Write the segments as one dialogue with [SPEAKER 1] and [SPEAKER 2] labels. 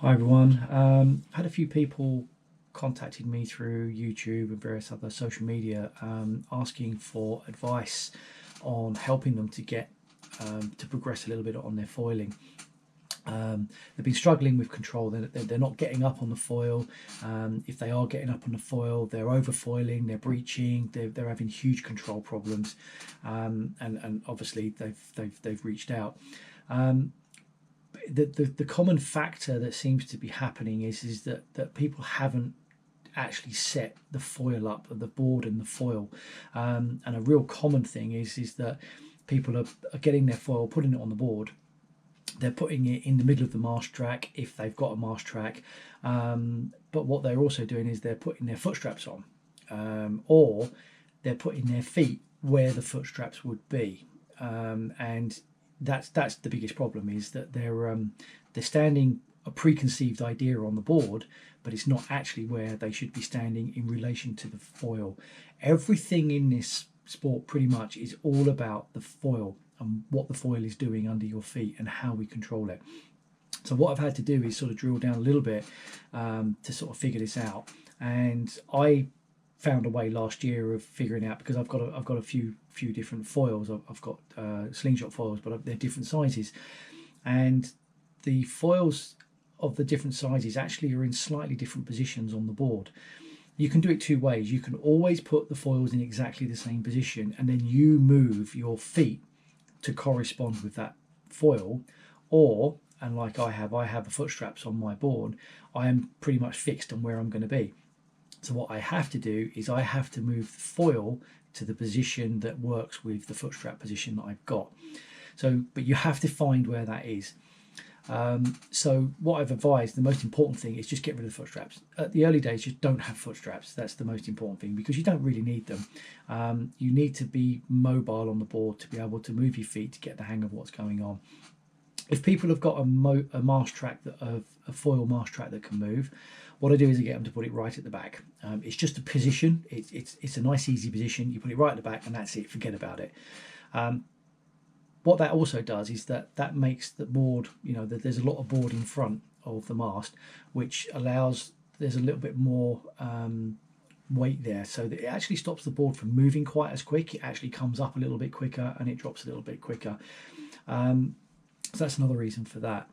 [SPEAKER 1] Hi everyone. I've had a few people contacted me through YouTube and various other social media asking for advice on helping them to get to progress a little bit on their foiling. They've been struggling with control. They're not getting up on the foil. If they are getting up on the foil, they're over foiling, they're breaching, they're having huge control problems, and obviously they've reached out. The common factor that seems to be happening is that people haven't actually set the foil up, the board and the foil, and a real common thing is that people are getting their foil, putting it on the board. They're putting it in the middle of the mast track if they've got a mast track, but what they're also doing is they're putting their foot straps on, or they're putting their feet where the foot straps would be, and that's the biggest problem, is that they're standing a preconceived idea on the board, but it's not actually where they should be standing in relation to the foil. Everything in this sport pretty much is all about the foil and what the foil is doing under your feet and how we control it. So what I've had to do is sort of drill down a little bit to sort of figure this out, and I found a way last year of figuring out, because I've got a few different foils. I've got slingshot foils, but they're different sizes, and the foils of the different sizes actually are in slightly different positions on the board. You can do it two ways. You can always put the foils in exactly the same position, and then you move your feet to correspond with that foil, or, and like I have the foot straps on my board, I am pretty much fixed on where I'm going to be. So what I have to do is I have to move the foil to the position that works with the foot strap position that I've got. So, but you have to find where that is. So what I've advised, the most important thing is just get rid of the foot straps. At the early days, just don't have foot straps. That's the most important thing, because you don't really need them. You need to be mobile on the board to be able to move your feet to get the hang of what's going on. If people have got a mast track, a foil mast track that can move, what I do is I get them to put it right at the back. It's just a position. It's a nice easy position. You put it right at the back and that's it. Forget about it. What that also does is that makes the board, that there's a lot of board in front of the mast, which allows, there's a little bit more weight there, so that it actually stops the board from moving quite as quick. It actually comes up a little bit quicker and it drops a little bit quicker. So that's another reason for that.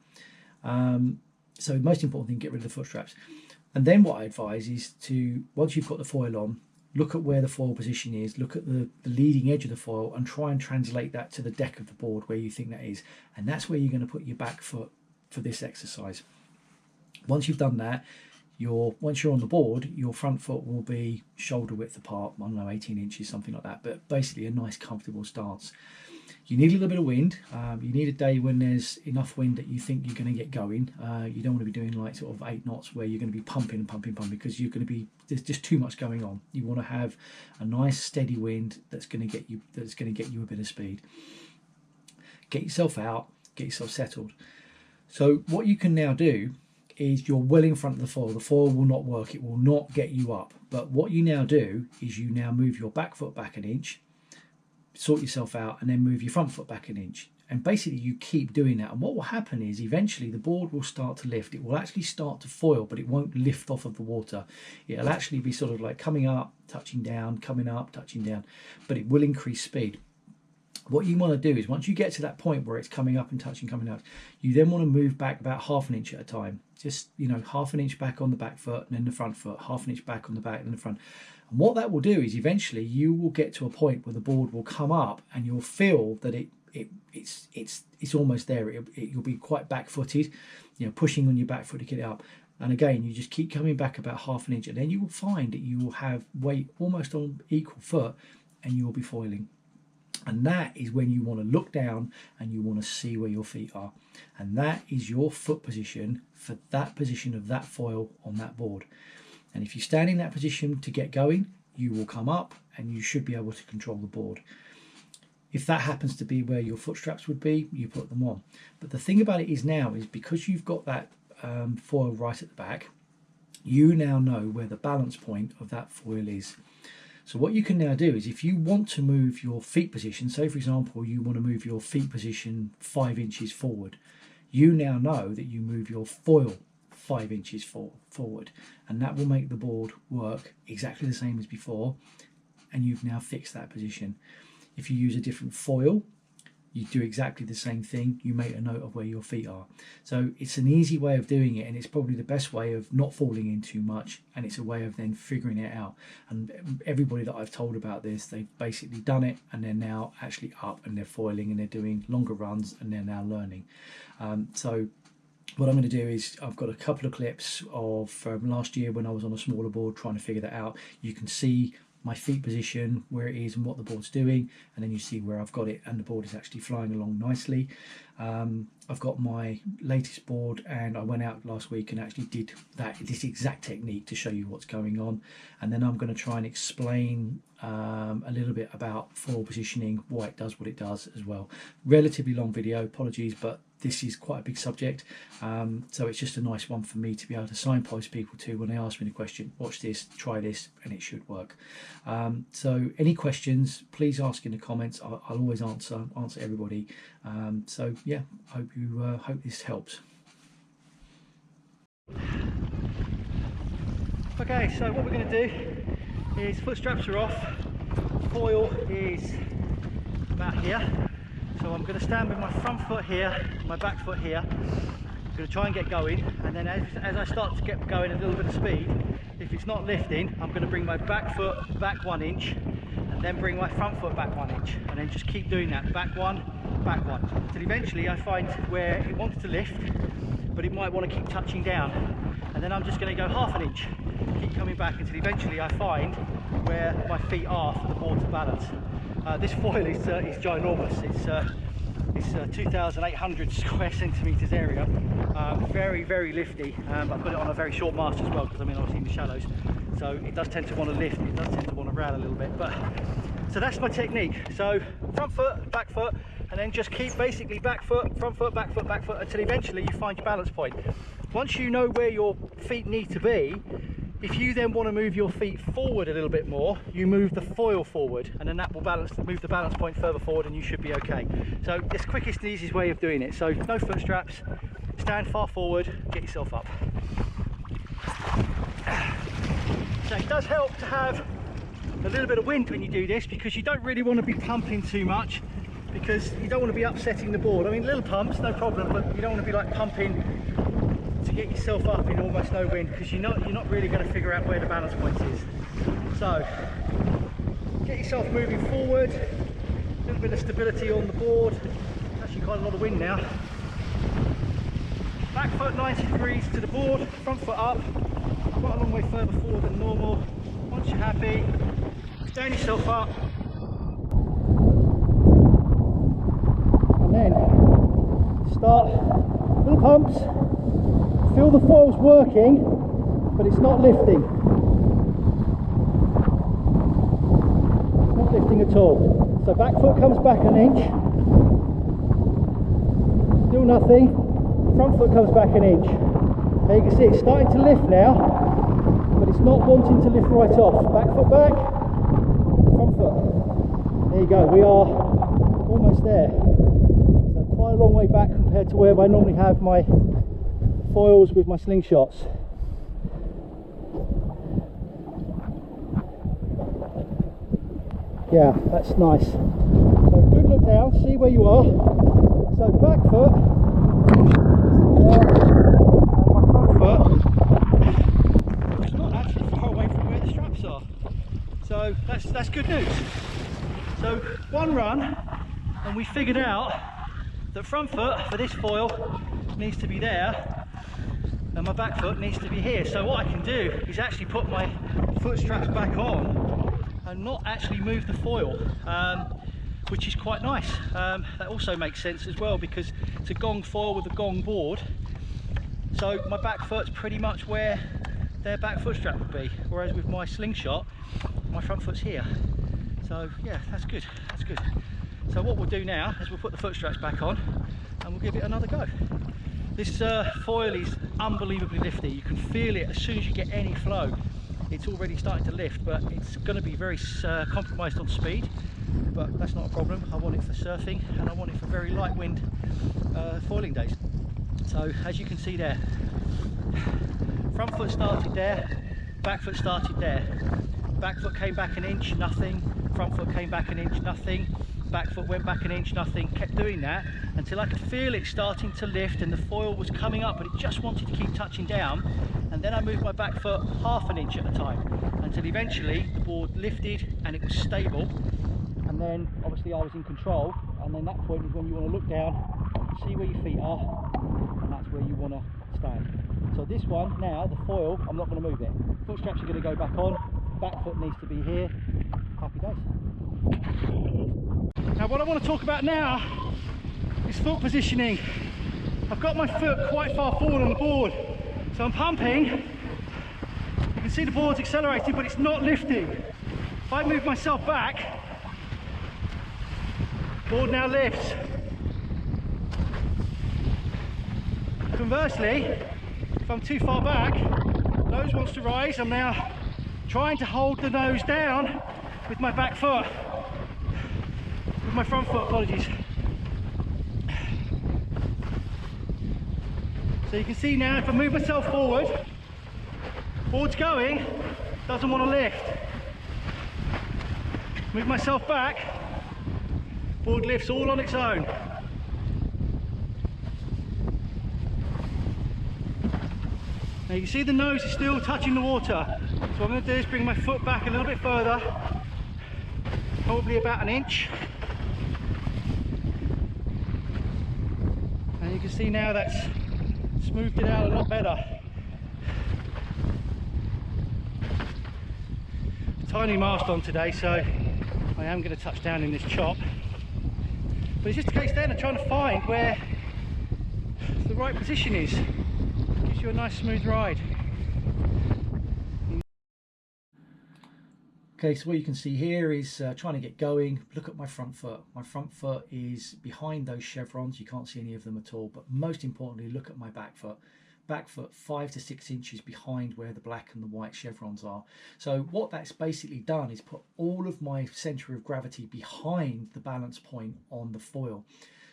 [SPEAKER 1] So the most important thing, get rid of the foot straps. And then what I advise is to, once you've got the foil on, look at where the foil position is, look at the leading edge of the foil and try and translate that to the deck of the board where you think that is. And that's where you're going to put your back foot for this exercise. Once you've done that, once you're on the board, your front foot will be shoulder width apart, I don't know, 18 inches, something like that, but basically a nice comfortable stance. You need a little bit of wind. You need a day when there's enough wind that you think you're going to get going. You don't want to be doing like sort of 8 knots where you're going to be pumping, because you're going to be, there's just too much going on. You want to have a nice steady wind that's going to get you a bit of speed. Get yourself out, get yourself settled. So what you can now do is, you're well in front of the foil. The foil will not work. It will not get you up. But what you now do is you now move your back foot back an inch, sort yourself out, and then move your front foot back an inch. And basically you keep doing that. And what will happen is eventually the board will start to lift. It will actually start to foil, but it won't lift off of the water. It'll actually be sort of like coming up, touching down, coming up, touching down, but it will increase speed. What you want to do is, once you get to that point where it's coming up and touching, coming up, you then want to move back about half an inch at a time. Just, half an inch back on the back foot and then the front foot, half an inch back on the back and the front. And what that will do is eventually you will get to a point where the board will come up and you'll feel that it's almost there. You'll be quite back footed, pushing on your back foot to get it up. And again, you just keep coming back about half an inch, and then you will find that you will have weight almost on equal foot and you will be foiling. And that is when you want to look down and you want to see where your feet are. And that is your foot position for that position of that foil on that board. And if you stand in that position to get going, you will come up and you should be able to control the board. If that happens to be where your foot straps would be, you put them on. But the thing about it is now, is because you've got that foil right at the back, you now know where the balance point of that foil is. So what you can now do is, if you want to move your feet position, say for example you want to move your feet position 5 inches forward, you now know that you move your foil 5 inches forward, and that will make the board work exactly the same as before, and you've now fixed that position. If you use a different foil, you do exactly the same thing. You make a note of where your feet are. So it's an easy way of doing it, and it's probably the best way of not falling in too much, and it's a way of then figuring it out. And everybody that I've told about this, they've basically done it, and they're now actually up and they're foiling and they're doing longer runs, and they're now learning. So what I'm going to do is, I've got a couple of clips of from last year when I was on a smaller board trying to figure that out. You can see my feet position, where it is and what the board's doing, and then you see where I've got it and the board is actually flying along nicely. I've got my latest board, and I went out last week and actually did this exact technique to show you what's going on, and then I'm going to try and explain a little bit about foil positioning, why it does what it does as well. Relatively long video, apologies, but this is quite a big subject, so it's just a nice one for me to be able to signpost people to when they ask me the question, watch this, try this, and it should work. So any questions, please ask in the comments. I'll always answer everybody. So yeah, hope this helps. Okay, so what we're going to do is, foot straps are off, foil is about here. So I'm going to stand with my front foot here, my back foot here. I'm going to try and get going, and then as I start to get going a little bit of speed, if it's not lifting, I'm going to bring my back foot back 1 inch, and then bring my front foot back 1 inch, and then just keep doing that, back one, till eventually I find where it wants to lift, but it might want to keep touching down, and then I'm just going to go half an inch, keep coming back until eventually I find where my feet are for the board to balance. This foil is ginormous. It's 2,800 square centimeters area. Very, very lifty. I've got it on a very short mast as well, because I'm obviously in the shallows. So it does tend to want to lift. It does tend to want to rail a little bit. But so that's my technique. So front foot, and then just keep basically back foot, front foot, back foot, until eventually you find your balance point. Once you know where your feet need to be, if you then want to move your feet forward a little bit more, you move the foil forward, and then that will move the balance point further forward, and you should be okay. So it's the quickest and easiest way of doing it. So no foot straps, stand far forward, get yourself up. So it does help to have a little bit of wind when you do this, because you don't really want to be pumping too much, because you don't want to be upsetting the board. I mean, little pumps, no problem, but you don't want to be like pumping to get yourself up in almost no wind, because you're not really going to figure out where the balance point is. So get yourself moving forward, a little bit of stability on the board. Actually quite a lot of wind now. Back foot 90 degrees to the board, front foot up, quite a long way further forward than normal. Once you're happy, stand yourself up, and then start little pumps. Feel the foil's working, but it's not lifting. It's not lifting at all. So back foot comes back an inch. Still nothing. Front foot comes back an inch. Now you can see it's starting to lift now, but it's not wanting to lift right off. Back foot back, front foot. There you go, we are almost there. So quite a long way back compared to where I normally have my foils with my slingshots. Yeah, that's nice. So good look down, see where you are. So back foot, there, and my front foot. It's not actually far away from where the straps are. So that's good news. So one run, and we figured out that front foot for this foil needs to be there, and my back foot needs to be here. So what I can do is actually put my foot straps back on and not actually move the foil, which is quite nice. That also makes sense as well, because it's a gong foil with a gong board, so my back foot's pretty much where their back foot strap would be, whereas with my slingshot, my front foot's here. So yeah, that's good, that's good. So what we'll do now is we'll put the foot straps back on and we'll give it another go. This foil is unbelievably lifty. You can feel it as soon as you get any flow. It's already starting to lift, but it's going to be very compromised on speed, but that's not a problem. I want it for surfing, and I want it for very light wind foiling days. So as you can see there, Front foot started there, back foot started there. Back foot came back an inch, nothing. Front foot came back an inch, nothing. Back foot went back an inch, nothing. Kept doing that until I could feel it starting to lift and the foil was coming up, but it just wanted to keep touching down. And then I moved my back foot half an inch at a time until eventually the board lifted and it was stable. And then obviously I was in control, and then that point is when you want to look down, see where your feet are, and that's where you want to stand. So this one now, the foil, I'm not going to move it. Foot straps are going to go back on, back foot needs to be here. Happy days. Now what I want to talk about now is foot positioning. I've got my foot quite far forward on the board, so I'm pumping. You can see the board's accelerating, but it's not lifting. If I move myself back, board now lifts. Conversely, if I'm too far back, nose wants to rise. I'm now trying to hold the nose down with my back foot, with my front foot, apologies. So you can see now, if I move myself forward, board's going, doesn't want to lift. Move myself back, board lifts all on its own. Now you can see the nose is still touching the water. So what I'm going to do is bring my foot back a little bit further, probably about an inch. And you can see now that's smoothed it out a lot better. Tiny mast on today, so I am going to touch down in this chop. But it's just a case then of trying to find where the right position is. Gives you a nice smooth ride. Okay, so what you can see here is trying to get going. Look at my front foot. My front foot is behind those chevrons. You can't see any of them at all. But most importantly, look at my back foot. Back foot 5 to 6 inches behind where the black and the white chevrons are. So what that's basically done is put all of my center of gravity behind the balance point on the foil.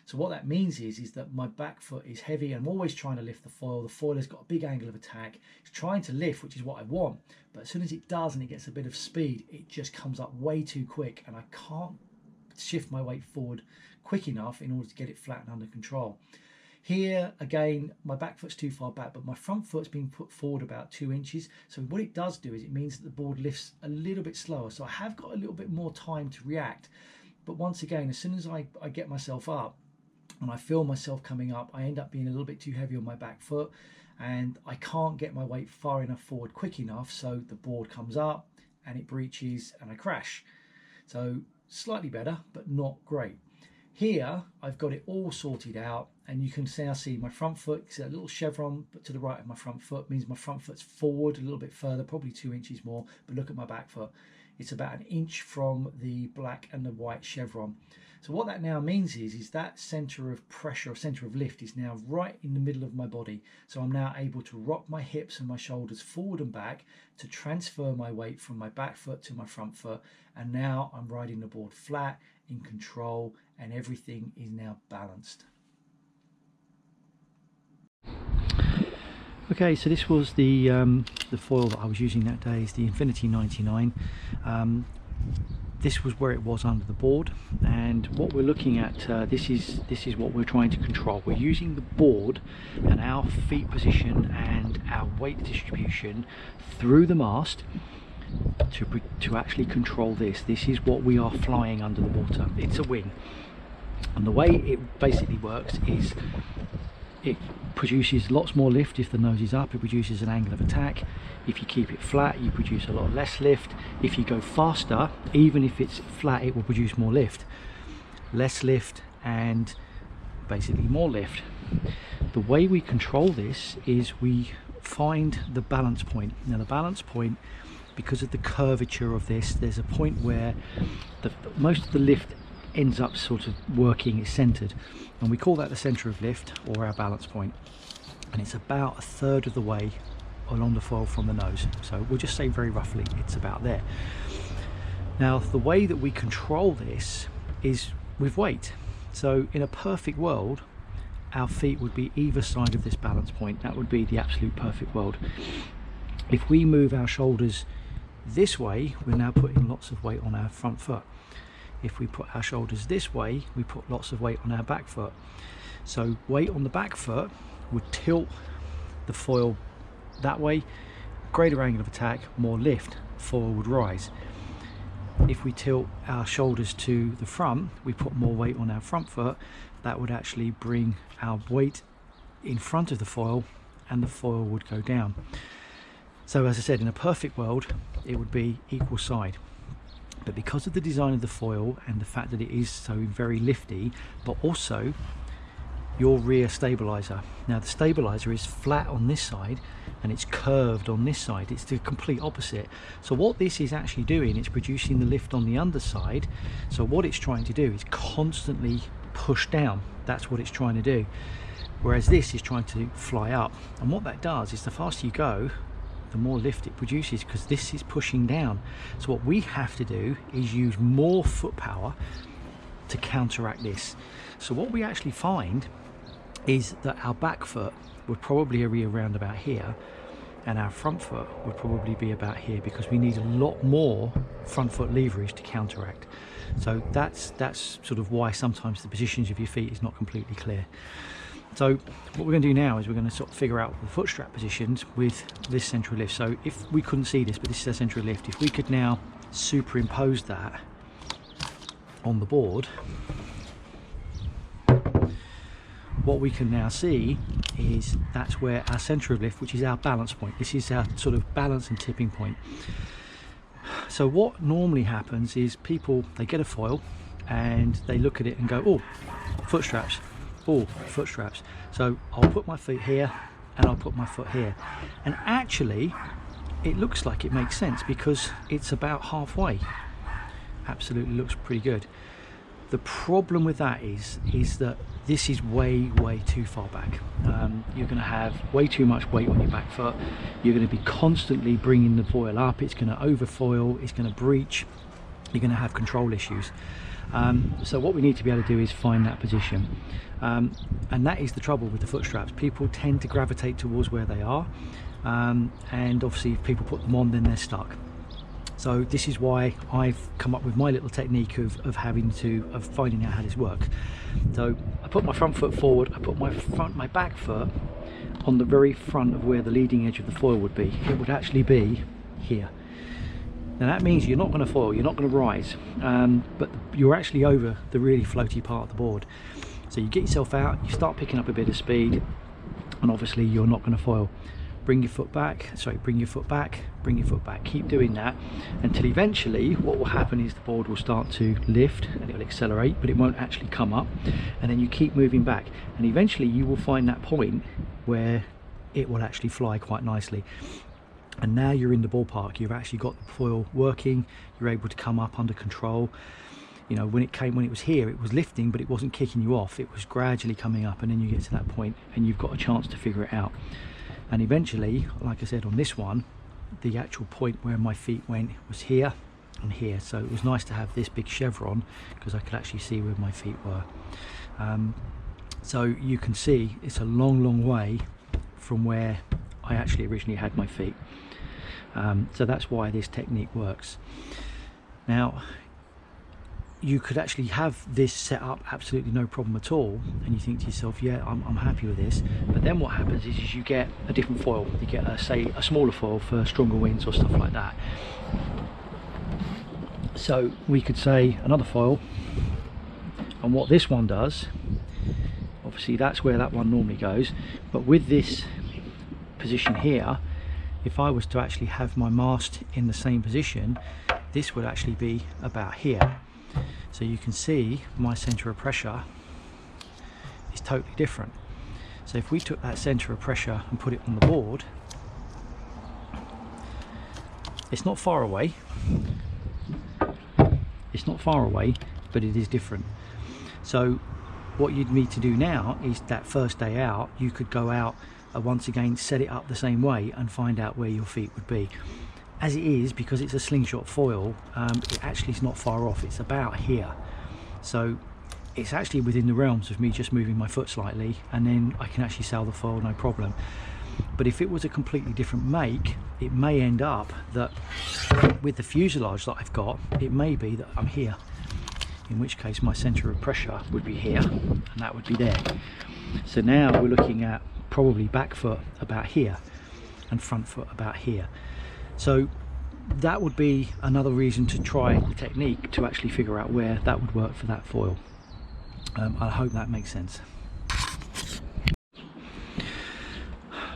[SPEAKER 1] So what that means is that my back foot is heavy. I'm always trying to lift the foil. The foil has got a big angle of attack. It's trying to lift, which is what I want. But as soon as it does and it gets a bit of speed, it just comes up way too quick. And I can't shift my weight forward quick enough in order to get it flat and under control. Here, again, my back foot's too far back, but my front foot's been put forward about 2 inches. So what it does do is it means that the board lifts a little bit slower. So I have got a little bit more time to react. But once again, as soon as I get myself up, and I feel myself coming up, I end up being a little bit too heavy on my back foot and I can't get my weight far enough forward quick enough, so the board comes up and it breaches and I crash. So slightly better, but not great. Here I've got it all sorted out, and you can now see my front foot, it's a little chevron but to the right of my front foot, means my front foot's forward a little bit further, probably 2 inches more. But look at my back foot, it's about an inch from the black and the white chevron. So what that now means is that center of pressure or center of lift is now right in the middle of my body. So I'm now able to rock my hips and my shoulders forward and back to transfer my weight from my back foot to my front foot. And now I'm riding the board flat, in control, and everything is now balanced. Okay, so this was the foil that I was using that day, is the Infinity 99. This was where it was under the board, and what we're looking at, this is what we're trying to control. We're using the board and our feet position and our weight distribution through the mast to actually control this. This is what we are flying under the water. It's a wing, and the way it basically works is it produces lots more lift if the nose is up. It produces an angle of attack. If you keep it flat, you produce a lot less lift. If you go faster, even if it's flat, it will produce more lift. Less lift and basically more lift. The way we control this is we find the balance point. Now the balance point, because of the curvature of this, there's a point where most of the lift ends up sort of working, is centered, and we call that the center of lift or our balance point, and it's about 1/3 of the way along the foil from the nose. So we'll just say very roughly it's about there. Now the way that we control this is with weight. So in a perfect world, our feet would be either side of this balance point. That would be the absolute perfect world. If we move our shoulders this way, we're now putting lots of weight on our front foot. If we put our shoulders this way, we put lots of weight on our back foot. So weight on the back foot would tilt the foil that way, greater angle of attack, more lift, foil would rise. If we tilt our shoulders to the front, we put more weight on our front foot, that would actually bring our weight in front of the foil and the foil would go down. So as I said, in a perfect world, it would be equal side. But because of the design of the foil and the fact that it is so very lifty, but also your rear stabilizer. Now the stabilizer is flat on this side and it's curved on this side. It's the complete opposite. So what this is actually doing, it's producing the lift on the underside. So what it's trying to do is constantly push down. That's what it's trying to do. Whereas this is trying to fly up. And what that does is the faster you go, the more lift it produces, because this is pushing down. So what we have to do is use more foot power to counteract this. So what we actually find is that our back foot would probably be around about here and our front foot would probably be about here, because we need a lot more front foot leverage to counteract. So that's sort of why sometimes the positions of your feet is not completely clear. So what we're going to do now is we're going to sort of figure out the foot strap positions with this central lift. So if we couldn't see this, but this is a central lift, if we could now superimpose that on the board, what we can now see is that's where our centre of lift, which is our balance point. This is our sort of balance and tipping point. So what normally happens is people, they get a foil and they look at it and go, oh, foot straps. Oh, foot straps. So I'll put my feet here and I'll put my foot here. And actually, it looks like it makes sense because it's about halfway. Absolutely looks pretty good. The problem with that is that this is way too far back. You're going to have way too much weight on your back foot. You're going to be constantly bringing the foil up. It's going to overfoil. It's going to breach. You're going to have control issues. So what we need to be able to do is find that position. And that is the trouble with the foot straps. People tend to gravitate towards where they are. And obviously if people put them on, then they're stuck. So this is why I've come up with my little technique of finding out how this works. So I put my front foot forward, I put my back foot on the very front of where the leading edge of the foil would be. It would actually be here. Now that means you're not going to foil, you're not going to rise, but you're actually over the really floaty part of the board. So you get yourself out, you start picking up a bit of speed, and obviously you're not going to foil. Bring your foot back, bring your foot back, bring your foot back. Keep doing that until eventually what will happen is the board will start to lift and it will accelerate, but it won't actually come up. And then you keep moving back and eventually you will find that point where it will actually fly quite nicely. And now you're in the ballpark. You've actually got the foil working. You're able to come up under control. You know, when it was here, it was lifting, but it wasn't kicking you off. It was gradually coming up, and then you get to that point and you've got a chance to figure it out. And eventually, like I said on this one, the actual point where my feet went was here and here. So it was nice to have this big chevron because I could actually see where my feet were. So you can see it's a long way from where I actually originally had my feet. So that's why this technique works. Now, you could actually have this set up absolutely no problem at all, and you think to yourself, yeah, I'm happy with this. But then what happens is you get a different foil. You get say a smaller foil for stronger winds or stuff like that. So we could say another foil, and what this one does, obviously that's where that one normally goes, but with this position here, if I was to actually have my mast in the same position, this would actually be about here. So you can see my center of pressure is totally different. So if we took that center of pressure and put it on the board, it's not far away. It's not far away, but it is different. So what you'd need to do now is that first day out, you could go out once again, set it up the same way and find out where your feet would be. As it is, because it's a slingshot foil, it actually is not far off. It's about here. So it's actually within the realms of me just moving my foot slightly, and then I can actually sail the foil no problem. But if it was a completely different make, it may end up that with the fuselage that I've got, it may be that I'm here, in which case my centre of pressure would be here and that would be there. So now we're looking at probably back foot about here and front foot about here. So that would be another reason to try the technique to actually figure out where that would work for that foil. I hope that makes sense.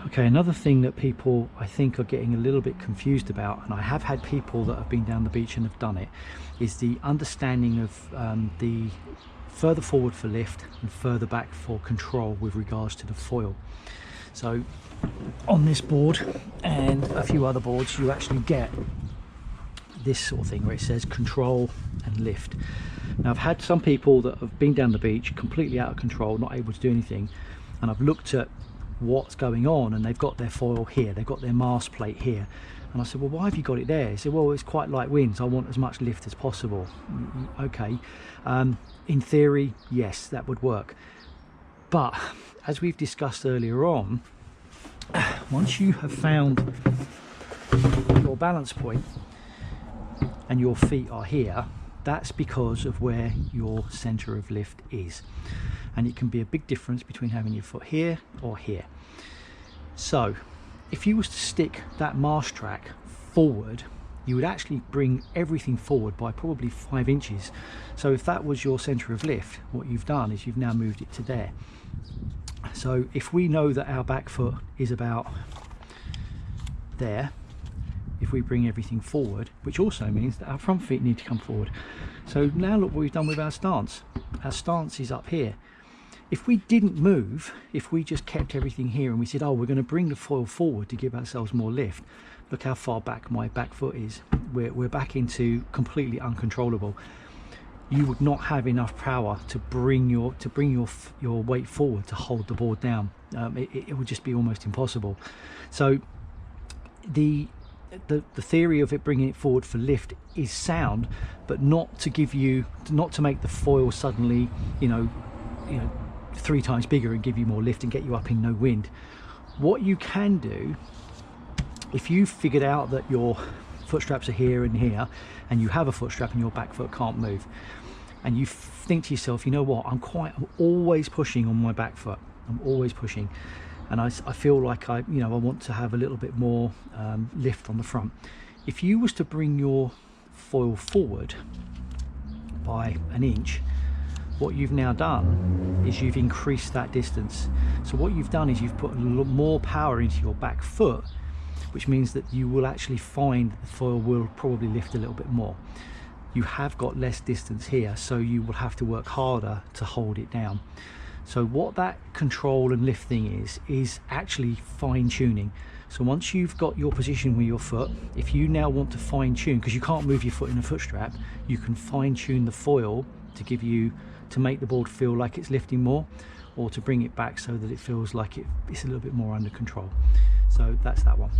[SPEAKER 1] Okay, another thing that people I think are getting a little bit confused about, and I have had people that have been down the beach and have done it, is the understanding of the further forward for lift and further back for control with regards to the foil. So on this board and a few other boards, you actually get this sort of thing where it says control and lift. Now I've had some people that have been down the beach completely out of control, not able to do anything, and I've looked at what's going on and they've got their foil here, they've got their mast plate here, and I said, well, why have you got it there? He said, well, it's quite light winds, I want as much lift as possible. Okay, in theory, yes, that would work, but as we've discussed earlier on, once you have found your balance point and your feet are here, that's because of where your center of lift is, and it can be a big difference between having your foot here or here. So if you was to stick that mast track forward, you would actually bring everything forward by probably 5 inches. So if that was your center of lift, what you've done is you've now moved it to there. So if we know that our back foot is about there, if we bring everything forward, which also means that our front feet need to come forward. So now look what we've done with our stance. Our stance is up here. If we didn't move, if we just kept everything here and we said, oh, we're going to bring the foil forward to give ourselves more lift, look how far back my back foot is. We're back into completely uncontrollable. You would not have enough power to bring your weight forward to hold the board down. It would just be almost impossible. So the theory of it bringing it forward for lift is sound, but not to make the foil suddenly, you know 3 times bigger and give you more lift and get you up in no wind. What you can do, if you figured out that your foot straps are here and here, and you have a foot strap and your back foot can't move, and you think to yourself, you know what, I'm always pushing on my back foot, I'm always pushing, and I feel like I want to have a little bit more lift on the front. If you was to bring your foil forward by 1 inch, what you've now done is you've increased that distance. So what you've done is you've put a little more power into your back foot, which means that you will actually find the foil will probably lift a little bit more. You have got less distance here, so you will have to work harder to hold it down. So what that control and lift thing is actually fine tuning. So once you've got your position with your foot, if you now want to fine tune, because you can't move your foot in a foot strap, you can fine tune the foil to make the board feel like it's lifting more, or to bring it back so that it feels like it's a little bit more under control. So that's that one.